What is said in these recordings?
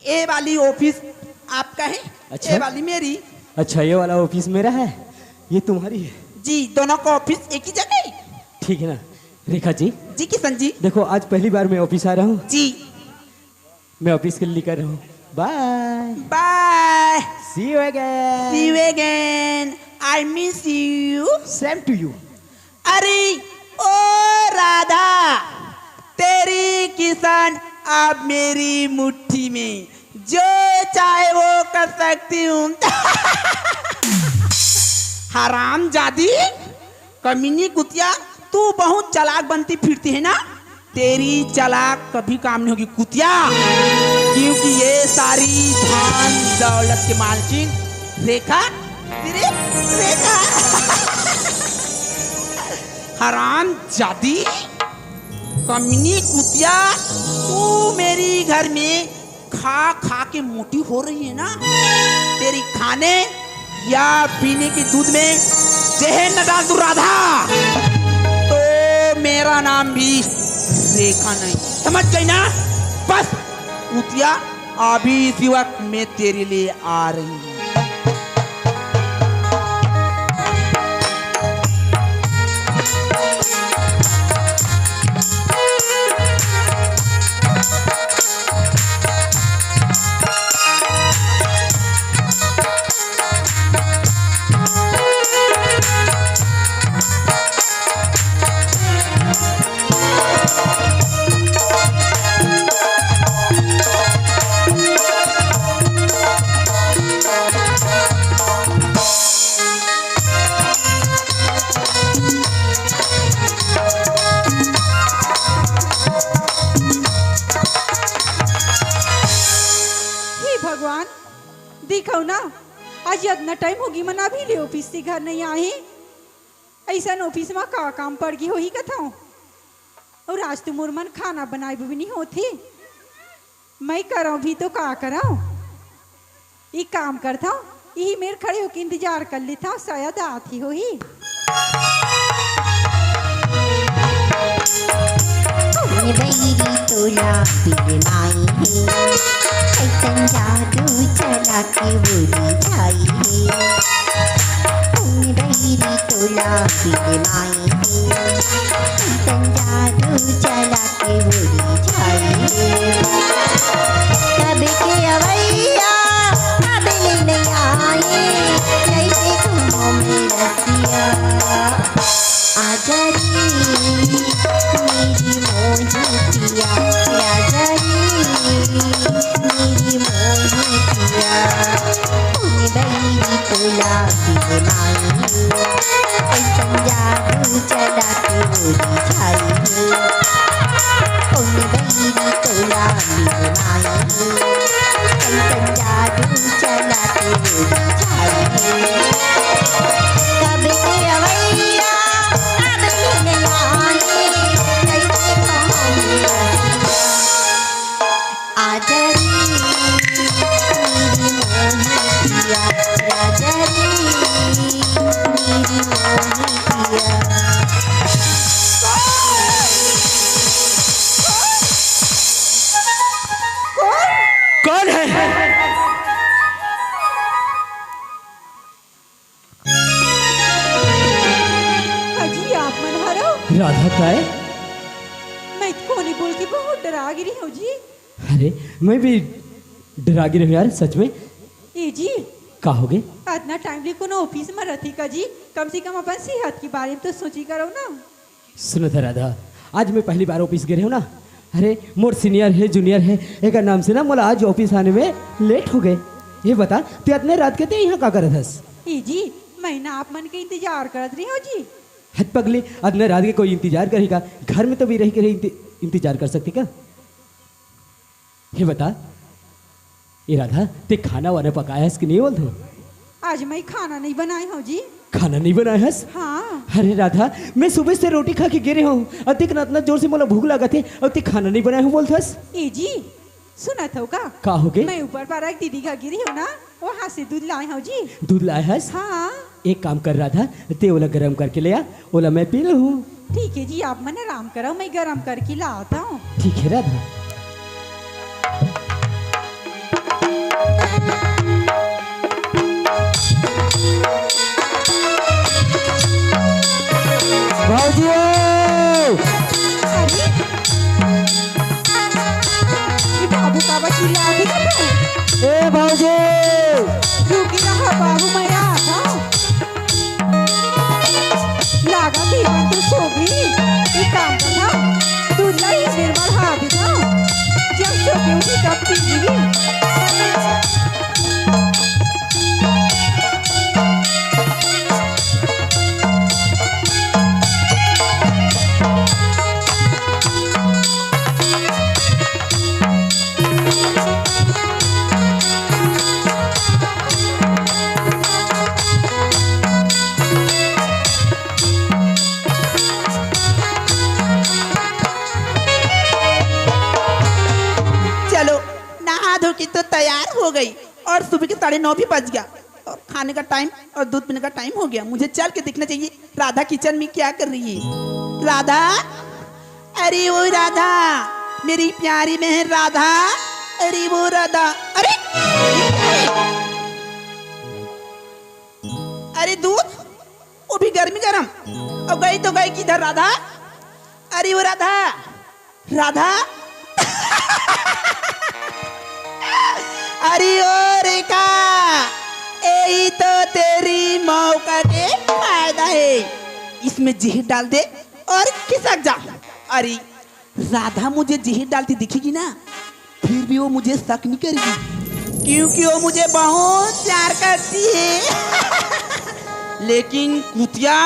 ये वाली ऑफिस आपका है। अच्छा? ये वाली मेरी। अच्छा, ये वाला ऑफिस मेरा है, ये तुम्हारी है। जी, दोनों का ऑफिस एक ही जगह है। ठीक है ना रेखा जी? जी किशन जी। देखो आज पहली बार मैं ऑफिस आ रहा हूँ। जी मैं ऑफिस के लिए कर रहा हूँ। Bye bye. See you again. See you again. I miss you. Same to you. अरे ओ राधा, तेरी किशन अब मेरी मुट्ठी में, जो चाहे वो कर सकती हूँ। हराम जादी, कमीनी कुतिया, तू बहुत चालाक बनती फिरती है ना। तेरी चालाक कभी काम नहीं होगी कुतिया, क्योंकि ये सारी धन दौलत के मालकिन रेखा, रेखा। हराम जादी, कमीनी कुतिया, तू मेरी घर में खा खा के मोटी हो रही है ना। तेरी खाने या पीने के दूध में जहर न डाल दूं राधा, तो मेरा नाम भी रेखा नहीं, समझ गई ना। बस कुतिया, अभी इसी वक्त मैं तेरे लिए आ रही हूँ। दिखाओ ना, आज इतना टाइम होगी मन अभी ले ऑफिस से घर नहीं आए। ऐसा ऑफिस में का काम पड़ गई हो ही कथा। और आज तो मोर मन खाना बनाए भी नहीं होती। मैं कराऊं भी तो का कराऊं, ये काम करता हूँ, यही मेरे खड़े होकर इंतजार कर लेता हूँ, शायद आती हो ही। तोला बिगनाई है, ऐसन जादू चला के बोली जाई है। बैरी तोला बिगनाई है, ऐसन जादू चला के बोली जाई है। कब के अवैया अब ले नहीं आए, जैसे तुम में रसिया आजा रे मेरी मोहितिया, आजा रे मेरी मोहितिया। तूने बैरी तोला बिगनाई है, ऐसन जादू चला के बोली जाई है। तूने बैरी तोला बिगनाई है, ऐसन जादू चला के बोली जाई है। कब के अवैया आजा रे मेरी मोहितिया, राजा रे मेरी मोहितिया। कौन है? अजी आप मन हरो। राधा का है? मैं इसको नहीं बोल के बहुत डरा गिरी हूँ जी। अरे मैं भी डरा गिरी हूँ यार, सच में। ए जी का हो गए? इतना टाइम ले को ऑफिस में रहती का जी, कम से कम अपन सेहत के बारे में तो सोची करो ना। सुनो था राधा, आज मैं पहली बार ऑफिस गए हूँ ना। अरे मोर सीनियर है जूनियर है एक नाम से ना, मोला आज ऑफिस आने में लेट हो गए। ये बता तू इतने रात के ते यहाँ का करत हस? ए जी मैं ना आप मन के इंतजार करत रही हो जी। हद पगली, इतने रात के कोई इंतजार करेगा? घर में तो भी रह के इंतजार कर सकती क्या? ये बता ये राधा, ते खाना वाना पकाया है कि नहीं बोल तू? आज मैं खाना नहीं बनाई हूँ जी। खाना नहीं बनाया है? हाँ। अरे राधा, मैं सुबह से रोटी खा के गिरे हूँ, अतिक इतना जोर से मोला भूख लगा थे और ते खाना नहीं बनाया हूँ बोलते हस? ए जी सुना था का हो गए? मैं ऊपर पर एक दीदी का गिरी हूँ ना, वहाँ से दूध लाए हूँ जी। दूध लाया है? हाँ। एक काम कर रहा था, ते ओला गरम करके ले आ, ओला मैं पी लूँ। ठीक है जी, आप मन आराम करो, मैं गरम करके लाता हूँ। ठीक है राधा। ए भाऊजी रुकी रहा बाबू मैं आता हूँ। लागा थी मन तो सो गई। ये काम करना दूल्हा ही निर्मल हावी था। जब सो के उठी तब पी चलो नहा धो के तो तैयार हो गई और सुबह के 9:30 भी बज गया और खाने का टाइम और दूध पीने का टाइम हो गया। मुझे चल के देखना चाहिए राधा किचन में क्या कर रही है। राधा, अरे वो राधा, मेरी प्यारी बहन राधा, अरे वो राधा, अरे ये क्या है? अरे दूध, वो भी गर्मी गर्म, और गई तो गई किधर राधा? अरे वो राधा, राधा अरे ओ रेखा, यही तो तेरी मौका के फायदा है। इसमें जहर डाल दे और खिसक जा। अरे राधा मुझे जहर डालती दिखेगी ना, फिर भी वो मुझे शक नहीं करेगी क्योंकि वो मुझे बहुत प्यार करती है। लेकिन कुतिया,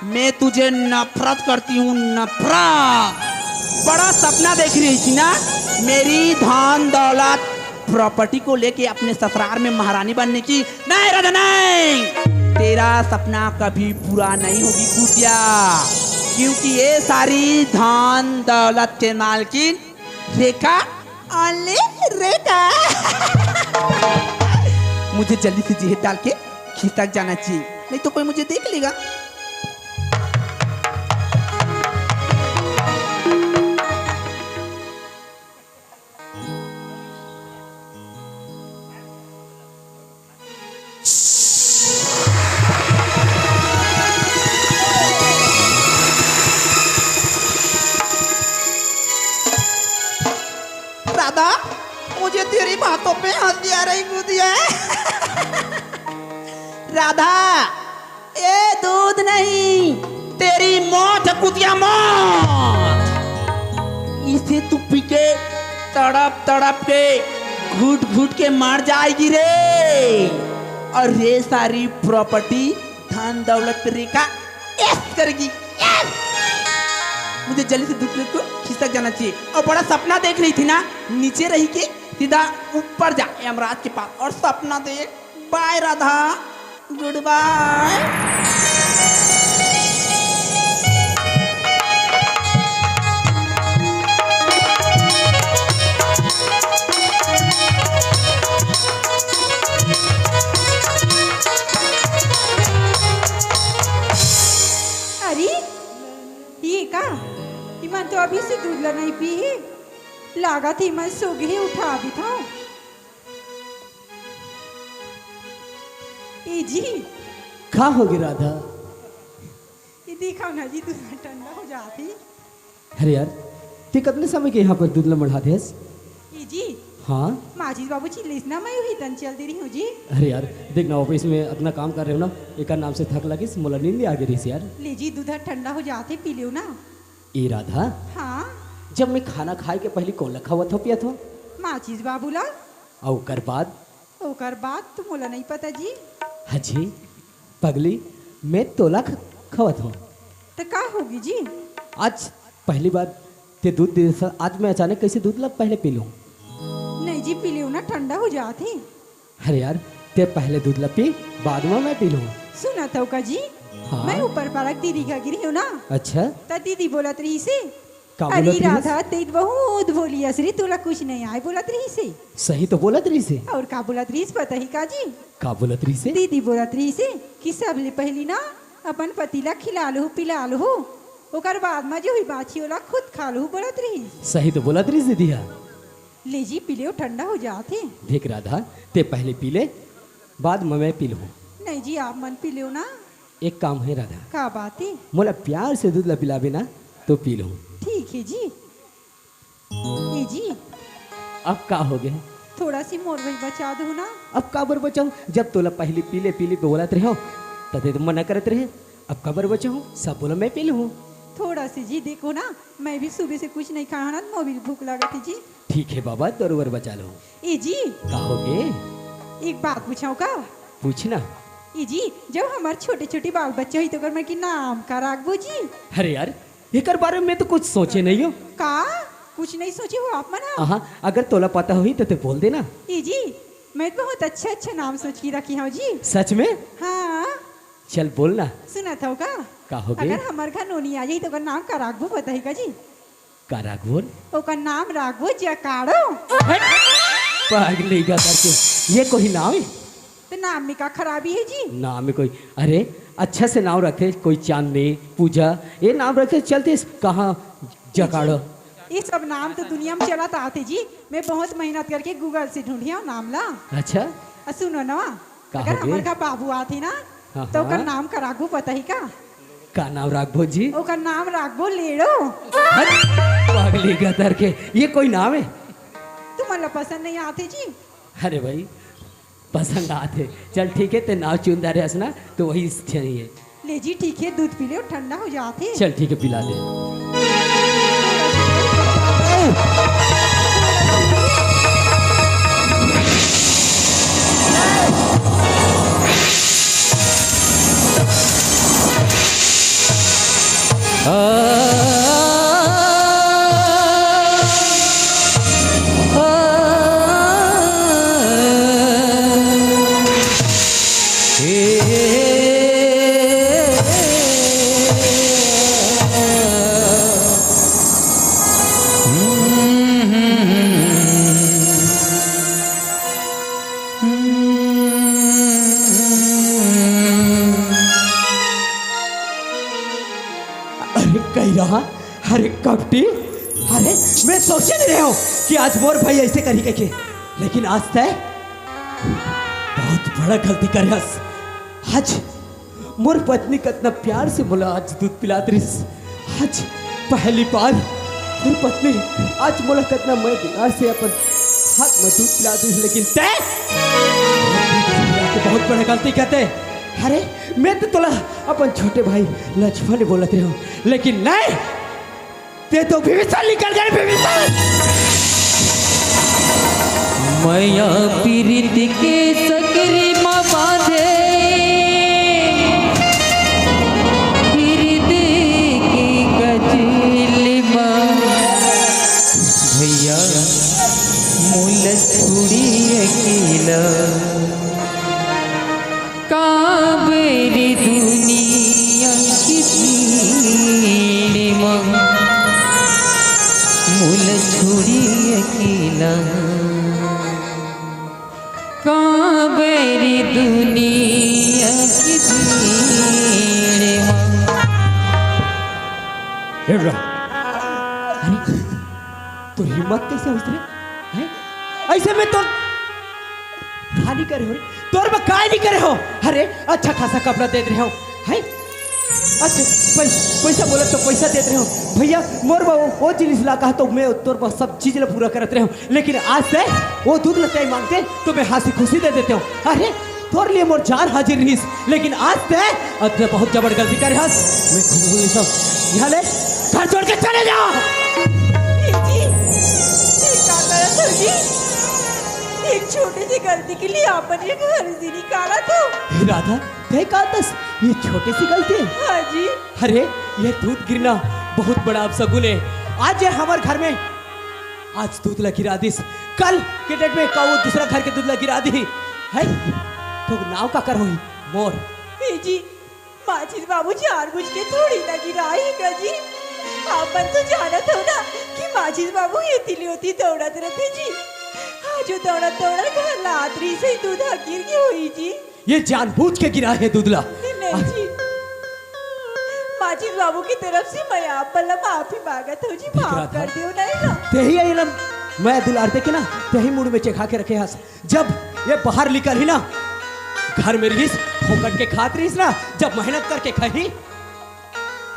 मैं तुझे नफरत करती हूँ, नफरत। बड़ा सपना देख रही थी ना, मेरी धन दौलत प्रॉपर्टी को लेके अपने ससुराल में महारानी बनने की। नहीं राधा नहीं, तेरा सपना कभी पूरा नहीं होगी कुतिया, क्योंकि ये सारी धन दौलत के मालकिन रेखा, ओनली रेखा। मुझे जल्दी से जहर डाल के खिसक जाना चाहिए, नहीं तो कोई मुझे देख लेगा। राधा, मुझे तेरी बातों पे हंसी आ रही कुतिया। राधा, ये दूध नहीं, तेरी मौत है कुतिया, मौत। इसे तू पी के तड़प तड़प के घुट घुट के मर जाएगी रे, और ये सारी प्रॉपर्टी धन दौलत पे रेखा ऐश करेगी, ऐश। मुझे जल्दी से दूसरे को खिसक जाना चाहिए। और बड़ा सपना देख रही थी ना, नीचे रही के सीधा ऊपर जा यमराज के पास और सपना देख। Bye Radha, goodbye. अरे ये का इमन तो अभी से दूध ला नहीं पी है। लागा थी मैं सो गई, उठा भी था। ए जी, कहाँ होगी राधा? ये दिखाओ ना जी, दूध ठंडा हो जाती। अरे यार, ते कितने समय के यहाँ पर दूध ला बढ़ा देस? ए जी, हाँ माजिद बाबू चिल्लिस ना, मैं वही तन चल दे रही हूँ जी। अरे यार देख ना, ऑफिस में अपना काम कर रहे हो ना, एक नाम से थक लगी, मोला नींद आ गई रही यार। ले जी, दूध ठंडा हो जाते, पी लो ना। ए राधा, हाँ जब मैं खाना खाए के पहले कौन लखा हुआ था पिया था, माचिस बाबूला, और कर बाद ओकर बात तो मोला नहीं पता जी। हजी पगली, मैं तोला खवत हूँ। तो का होगी जी? आज पहली बार ते दूध दे, आज मैं अचानक कैसे दूध ला पहले पी लूँ? नहीं जी, पी लो ना, ठंडा हो जाते। अरे यार, ते पहले दूध ला पी, बाद में मैं पी लूँ। सुना था का जी, हाँ? मैं ऊपर पारक दीदी का गिरी हूँ ना, अच्छा, तो दीदी बोलत रही से, का अरे बोलत रही? राधा तेज बहुत बोली असरी, तुला कुछ नहीं आए बोलत रही से। सही तो बोलत रही से। और का बोलत रही पता ही का जी? का बोलत रही से? दीदी बोलत रही से कि सबले पहली ना अपन पतिला खिला लो, पिला लो, ओकर बाद में जो हुई बाछी वाला खुद खा लो बोलत रही। सही तो बोलत रही से दिया। ले जी, पी लो, ठंडा हो जाते। देख राधा, ते पहले पी ले, बाद में मैं पी लूँ। नहीं जी, आप मन पी लो ना। एक काम है राधा, का बात है? मोला प्यार से दूध ला पिलाबे ना तो पी लूँ। ठीक है जी। ये जी, अब का हो गया? थोड़ा सी मोर भाई बचा दो ना। अब काबर बचाऊं? जब तोला पहली पीले पीले बोलत रहे हो तदे तुम मना करत रहे। अब काबर बचाऊं? सब बोला मैं पी लूँ। थोड़ा सी जी देखो ना, मैं भी सुबह से कुछ नहीं खाया ना, मोबिल भूख लगा थी जी। ठीक है बाबा, दरोवर बचा लो। ए जी कहोगे? एक बात पूछाऊं का? पूछना। ए जी जब हमारे छोटे छोटे बाल बच्चे हुई तो कर मैं की नाम का राखबो जी? अरे यार एकर बारे में तो कुछ सोचे नहीं हो का? कुछ नहीं सोचे हो आप मना? हाँ, अगर तोला पता हुई तो बोल देना। ए जी मैं बहुत अच्छा अच्छा नाम सोच के रखी हूँ जी। सच में? हाँ चल बोलना। सुना था का? कहोगे? अगर हमारे घर नोनी आ जाई तो ओकर नाम का राखबो बताई का जी? का राघवन? ओकर नाम राखबो जकाड़ो। पागल का करके ये कोई नाम है? तो नाम में का खराबी है जी? नाम में कोई, अरे अच्छा से नाम रखे, कोई चांदनी पूजा ये नाम रखे चलते। कहाँ जकाड़ो? ये सब नाम तो दुनिया में चला आते जी। मैं बहुत मेहनत करके गूगल से ढूंढी हूँ नाम ला। अच्छा सुनो ना, अगर हमारे का बाबू आते ना हाँ, तो ओकर हाँ। नाम का राखबो पता ही का नाम राघवो जी? ओकर नाम राखबो लेड़ो। पागली गदर के ये कोई नाम है? तुम्हारा पसंद नहीं आते जी? अरे भाई पसंद आते। चल ठीक है, ते नाव चुंदा रहे हंसना तो वही चाहिए। ले जी ठीक है, दूध पी ले ठंडा हो जाते। चल ठीक है, पिला दे। अरे कही रहा, अरे कपटी, अरे मैं सोचे नहीं रहा हूँ कि आज मोर भाई ऐसे करी के, लेकिन आज तय बहुत बड़ा गलती करे। आज मोर पत्नी कितना प्यार से बोला आज दूध पिला रही। आज पहली बार मोर पत्नी आज बोला कितना मैं दिनार से अपन हाथ में दूध पिला रही, लेकिन तय बहुत बड़ा गलती कहते। अरे मैं तो तोला अपन छोटे भाई लक्ष्मण बोलत रहे हूँ, लेकिन नहीं, ते तो विभीषण निकल गए। विभीषण मैया पीरित के सकरी माँ बांधे, पीरित की गजली माँ भैया मूल छुड़ी अकेला काबेरी दुनिया की भीड़ माँ मूल छुड़ी अकेला काबेरी दुनिया की भीड़ माँ। अरे तो हिम्मत कैसे हुई तेरे? हैं? ऐसे में तो खाली करे हो रे, तोर में काय नहीं करे हो। अरे अच्छा खासा कपड़ा दे रहे हो, हैं? अच्छा पैसा बोले तो पैसा देते रहे हो भैया। मोर वो जिनिस ला कहा तो मैं तोर पर सब चीज ला पूरा करते रहे हो, लेकिन आज से वो दूध लगता ही मांगते तो मैं हंसी खुशी दे देते हो। अरे तोर लिए मोर जान हाजिर रहीस, लेकिन आज से अब बहुत जबर गलती करे हस। मैं खूब सब यहाँ ले घर छोड़ के चले जाओ। एक छोटी सी गलती के लिए आपने घर से निकाला तो? राधा तय कहा दस ये छोटी सी गलती है? हाँ जी। अरे ये दूध गिरना बहुत बड़ा अपशगुन है। आज ये हमारे घर में आज दूध ला गिरा दिस, कल के डेट में का वो दूसरा घर के दूध ला गिरा दी है तो नाव का कर हुई मोर। जी माचिस बाबू जानबूझ के थोड़ी ना गिराएगा जी। आपन तो जानत हो ना कि माचिस बाबू ये तिली होती दौड़त रहते जी। जो दौड़त घर लातरी से दूध गिर गई हुई जी। ये जानबूझ के गिरा है दूधला? नहीं जी, माचिस बाबू की तरफ से मैं आप पर माफी मांगत हूँ जी, माफ कर दियो नहीं ना। तेही आइलम मैं दुलारते के ना तेही मुड़ में चखा के रखे हस। जब ये बाहर निकल ही ना घर में रहीस फोकट के खात रहीस ना, जब मेहनत करके खाही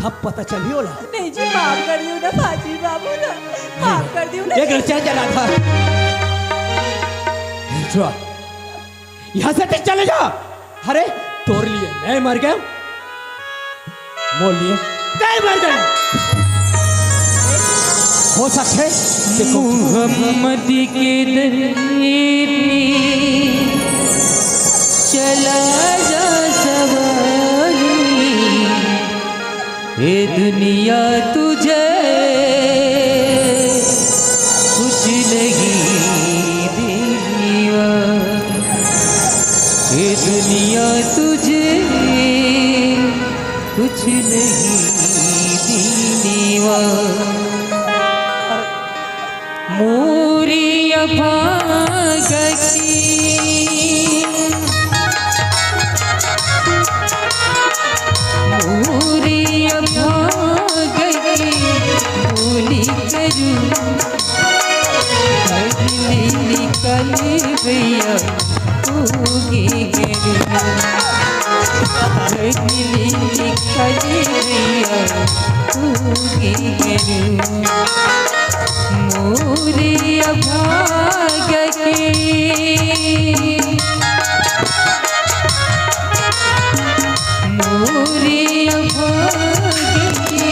तब पता चली होला। नहीं जी माफ कर दियो ना माचिस बाबू ना, माफ कर दियो ना। एक चल जा रहा था। जा, यहाँ से तक चले जा। अरे तोड़ लिए मैं मर गया, मोल लिए मैं मर गया। हो सकते मोहम्मद के दर पे चला जा सवारी, ये दुनिया तुझे कुछ नहीं देवा, ये दुनिया तुझे कुछ नहीं देवा। मोरी अभागी मोरी अभागी बोली करूं, अगले निकल भैया होगी करूं, अगले निकल भैया होगी करूं। मोरी अभागी मोरी अभागी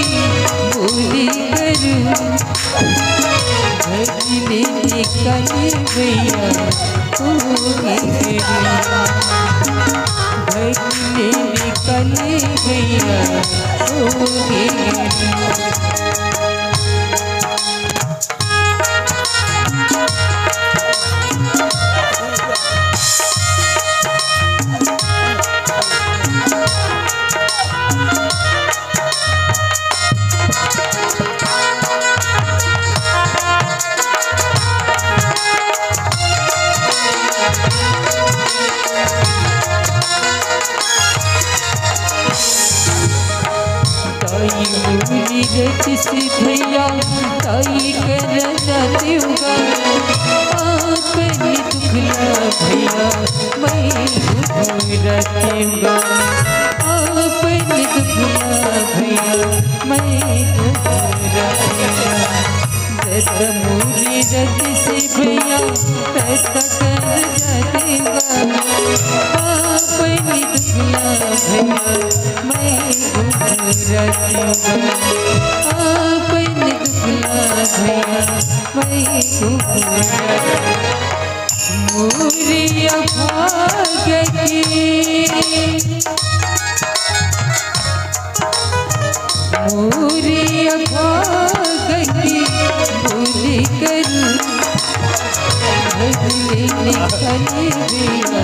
बोली करूं, अगले निकल भैया होगी करूं, अगले निकल भैया होगी करूं। से भैया ताई कर जाते होगा, आपने दुखला भैया मैं रखूंगा, आपने दुखला भैया मैं रखूंगा। दस मूरी रत से भैया तैसा कर जाते होगा, आपने दुखला भैया मैं रखूंगा, आपने दुखला भैया मैं मोरी अभागी मोरी अभागी बोली करूं, अगले निकल भैया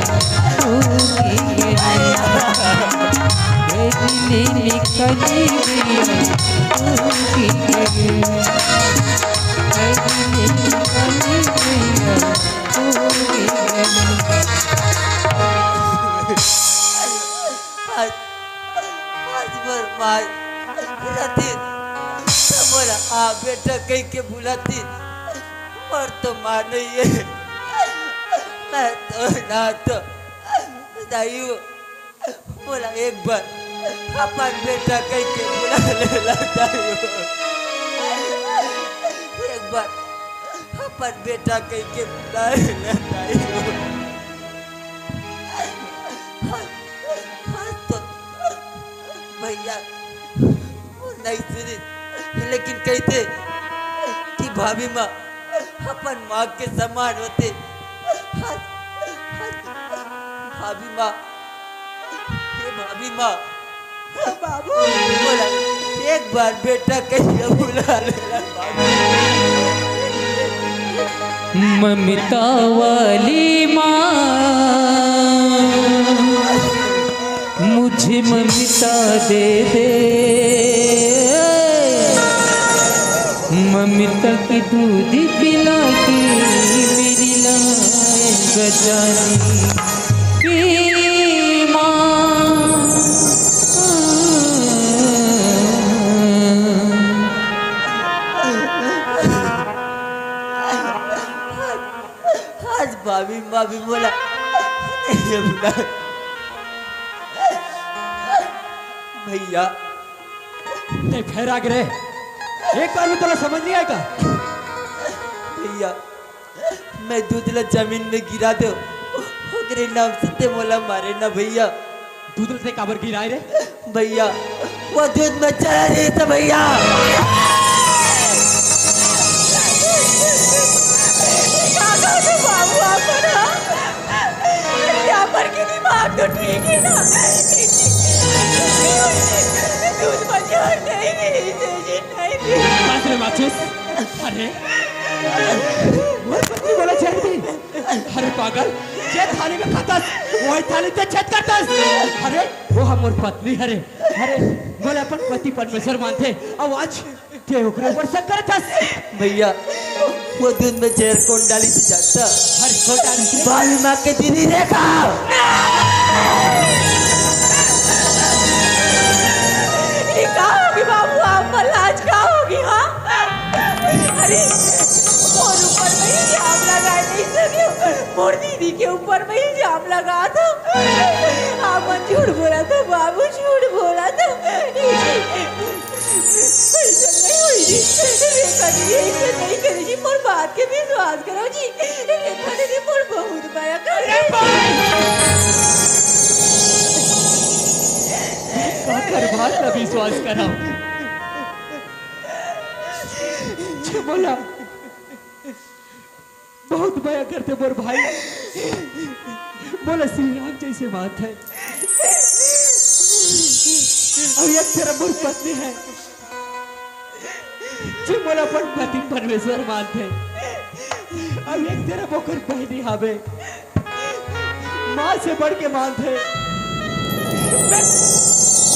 होगी करूं, अगले निकल भैया होगी करूं, अगले निकल भैया होगी करूं। आज बुलाती बोला हाँ बेटा कह के बुलाती, और तो माँ नहीं है, मैं तो ना तो दाइयो बोला एक बार अपन बेटा कह के बुला ले दाइयो, एक बार अपन बेटा कह के बुला ले दाइयो। तो भैया नहीं सुनी, लेकिन कहते कि भाभी माँ अपन माँ के समान होते। भाभी माँ, ये भाभी माँ बाबू बोला एक बार बेटा कहिए बुला लेना ममता वाली माँ मुझे ममता दे दे, ममता की दूध पिला के मेरी लाज बचानी की माँ। आज भाभी माँ भी बोला भैया नहीं फिर आगे रहे, एक बार में तोला समझ नहीं आएगा। भैया मैं दूध ला जमीन में गिरा दो ओकरे नाम से ते मोला मारे ना भैया। दूध से काबर गिराए रे? भैया वो दूध में चला रही था भैया। बाबू यहाँ पर की दिमाग तो ठीक है ना। दूध बचा नहीं अरे माचिस, अरे वो पत्नी बोला छेद दी। अरे पागल, जे थाली में खाता वही थाली से छेद करता। अरे वो हमर पत्नी हरे। अरे बोले अपन पति परमेश्वर मानते अब आज ते ओकरे ऊपर शक करता। भैया वो दूध में जहर कौन डाली थी जानता? अरे कौन डाली थी? बाली माँ के दीदी देखा। ये क्या होगी बाबू आप लाज क्या होगी? हाँ अरे और ऊपर में इल्जाम लगाए नहीं सके मोर दीदी के ऊपर में इल्जाम लगा था। आप झूठ बोला था बाबू, झूठ बोला था। ऐसा नहीं हुई जी, ऐसा नहीं करी जी। मोर बात के विश्वास करो जी। रेखा दीदी मोर बहुत बया कर बात का विश्वास कराओ। बोला बहुत बया करते मोर भाई। बोला श्री राम जैसे बात है और एक तेरा मोर पत्नी है जो मोला अपन पति परमेश्वर मानते। अब एक तेरा बोकर बहनी हावे माँ से बढ़ के मानते।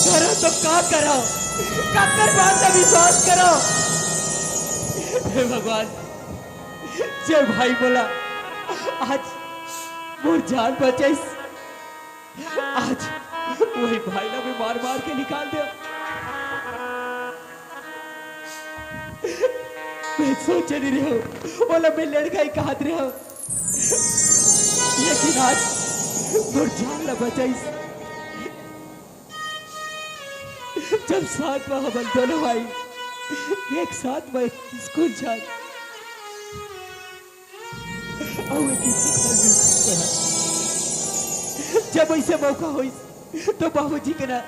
करो तो का करो, कर बात का विश्वास करो। हे भगवान, जय भाई बोला आज मोर जान बचे। आज वही भाई ना भी मार मार के निकाल दे। मैं सोच नहीं रही हूँ बोला मैं लड़का ही कहा रहे हो, लेकिन आज मोर जान ना बचे। जब साथ में हम दोनों भाई एक साथ में स्कूल जाए और जब ऐसे मौका हो तो बाबूजी के ना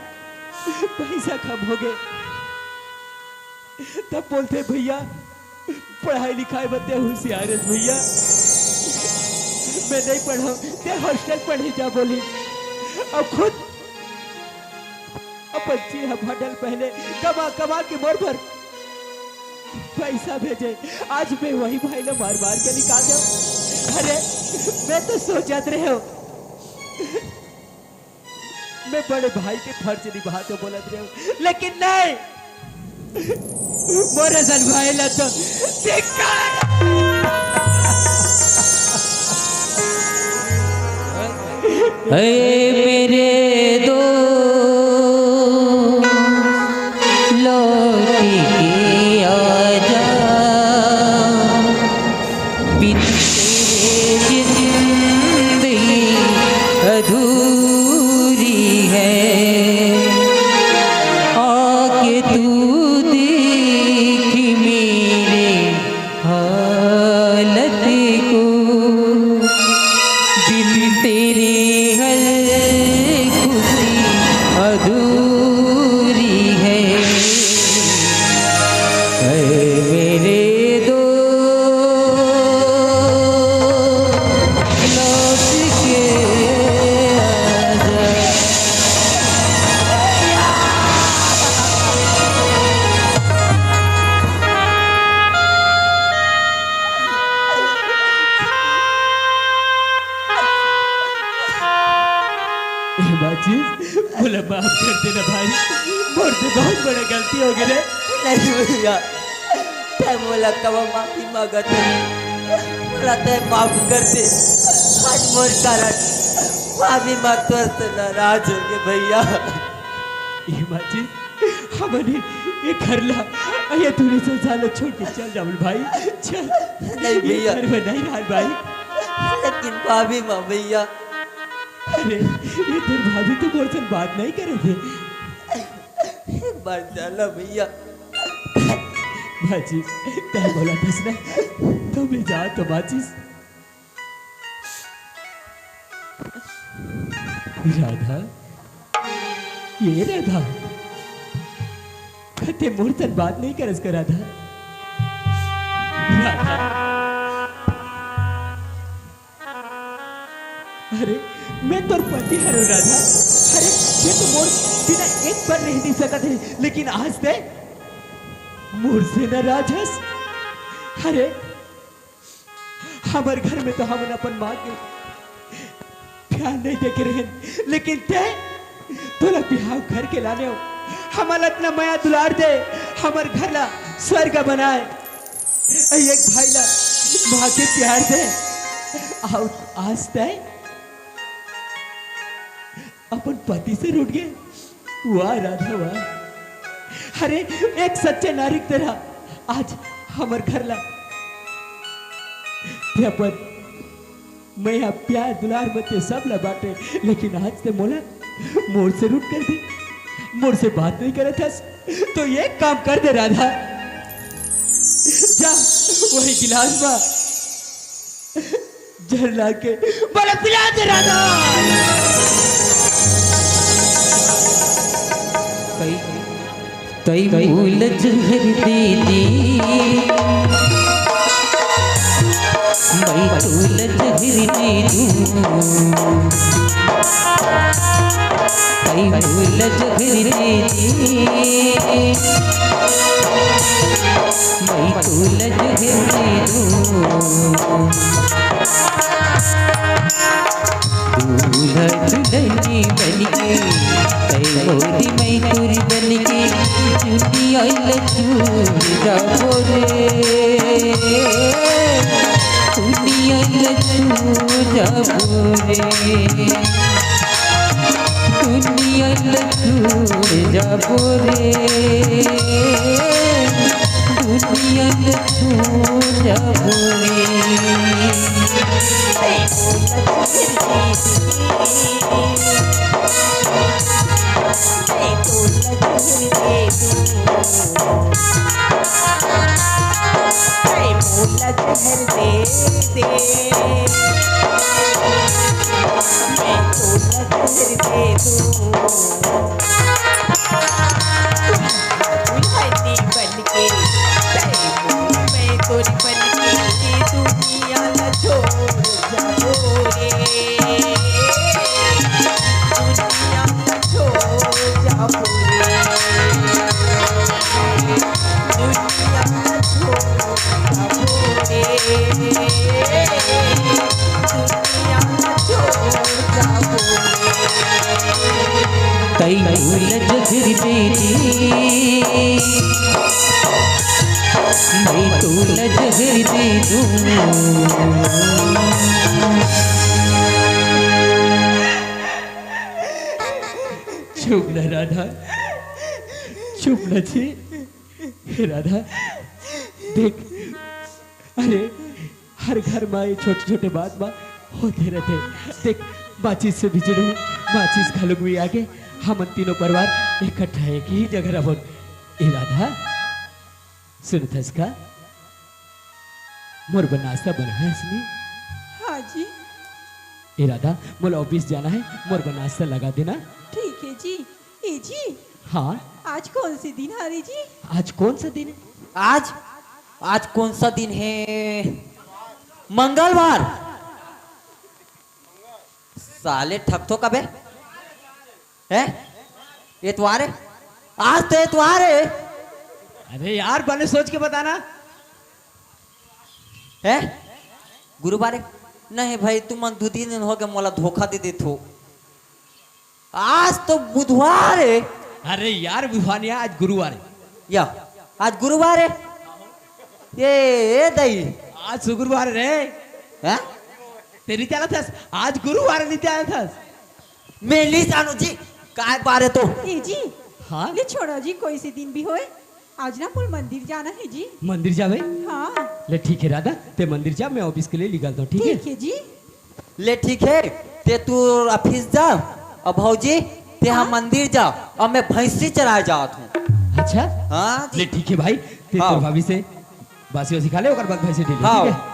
पैसा कम हो गए। तब बोलते भैया पढ़ाई लिखाई बते होशियार भैया मैं नहीं पढ़ा ते हॉस्टल पढ़े जा बोली। अब खुद बच्ची भटल पहले कमा कमा के मोर भर पैसा भेजे। आज मैं वही भाई ने मार मार के निकाल दो। अरे मैं तो सोचत रहे हो मैं बड़े भाई के फर्ज निभा तो बोलत रहे हो, लेकिन नहीं मोरे सन भाई ला तो मेरे दो बोला माफ कर देना भाई, मोर से बहुत बड़ा गलती हो गई। नहीं भैया ते मोला कब माफी मांगत मोला ते माफ कर दे। आज मोर कारण माफी मांगतो से नाराज हो गए भैया। ये बाजी हमारे ये घर ला ये तूने संसार छोड़ के चल जाओ भाई चल। नहीं भैया घर में नहीं रहा भाई, लेकिन भाभी माँ भैया अरे ये तेरे भाभी तो मोर से बात नहीं करे थे। एक बार जाना भैया बाजी तय बोला था ना तो मैं जा तो बाजी राधा, ये राधा कते मोर तन बात नहीं करस कर राधा। राधा, अरे मैं तोर पति हरो राधा। अरे ये तो मोर बिना एक बार नहीं सकत है, लेकिन आज दे मोर से नाराज। अरे हमारे घर में तो हम अपन माँ के ध्यान नहीं देखे रहे, लेकिन ते तोला बिहाव घर के लाने हो, हमारा इतना माया दुलार दे, हमारे घर ला स्वर्ग बनाए। एक भाई ला माँ के प्यार दे। आज तय अपन पति से रूठ गए। वाह राधा वाह। अरे एक सच्चे नारी की तरह आज हमारे घर ला अपन मैं यहाँ प्यार दुलार बच्चे सब ला बांटे, लेकिन आज से मोला मोर से रूठ कर दी, मोर से बात नहीं करे था। तो ये काम कर दे राधा, जा वही गिलास में जल ला के बड़ा पिला दे राधा। कई फूल जहर दे दी, मैं फूल जहर दे दूं। कई फूल जहर दे दी, मैं फूल जहर दे दूं। दूल्हा दुल्हनी बनके कई मोरी मैं तुरी बनके दुनिया लचूर जाबो रे, दुनिया लचूर जाबो रे, दुनिया लचूर जाबो रे, दुनिया लचूर जाबो रे। कई फूल जहर दे दी, मैं फूल जहर दे दूं। चुप न राधा, चुप न थी। हे राधा देख, अरे हर घर में ये छोटे छोटे बात बा होते रहते। देख माचिस से बिछड़े, माचिस खालुक भी आगे हम तीनों परिवार इकट्ठा एक ही जगह रहो। ए राधा सुन थस का मोर नाश्ता बना है इसमें। हाँ जी ए राधा मोला ऑफिस जाना है, मोर नाश्ता लगा देना। ठीक है जी। ए जी हाँ आज कौन से दिन है रे जी? आज कौन सा दिन है? आज कौन सा दिन है? मंगलवार। साले ठगथो कबे है? एतवार है, आज तो एतवार है। अरे यार बने सोच के बताना है गुरुवार है? नहीं भाई तुम 2-3 दिन हो गए मोला धोखा दे दे थो। आज तो बुधवार है। अरे यार बुधवार नहीं, आज गुरुवार है। या आज गुरुवार है। ये दई आज शुक्रवार रे है? तेरी क्या था? आज गुरुवार नहीं क्या था? मैं ली जानो जी काय बारे तो। ए जी हाँ ये छोड़ो जी, कोई से दिन भी होए आज ना पुल मंदिर जाना है जी। मंदिर जावे? हाँ ले ठीक है राधा, ते मंदिर जा, मैं ऑफिस के लिए निकलता हूँ। ठीक है? ठीक है जी। ले ठीक है, ते तू ऑफिस जा और भौजी ते हम मंदिर जा और मैं भैंसी चराए जात हूँ। अच्छा हाँ ले जी। ठीक है भाई, ते हाँ। तो भाभी से बासी वासी खा ले, ओकर बाद भैंसे ढीले। हाँ। ठीक है?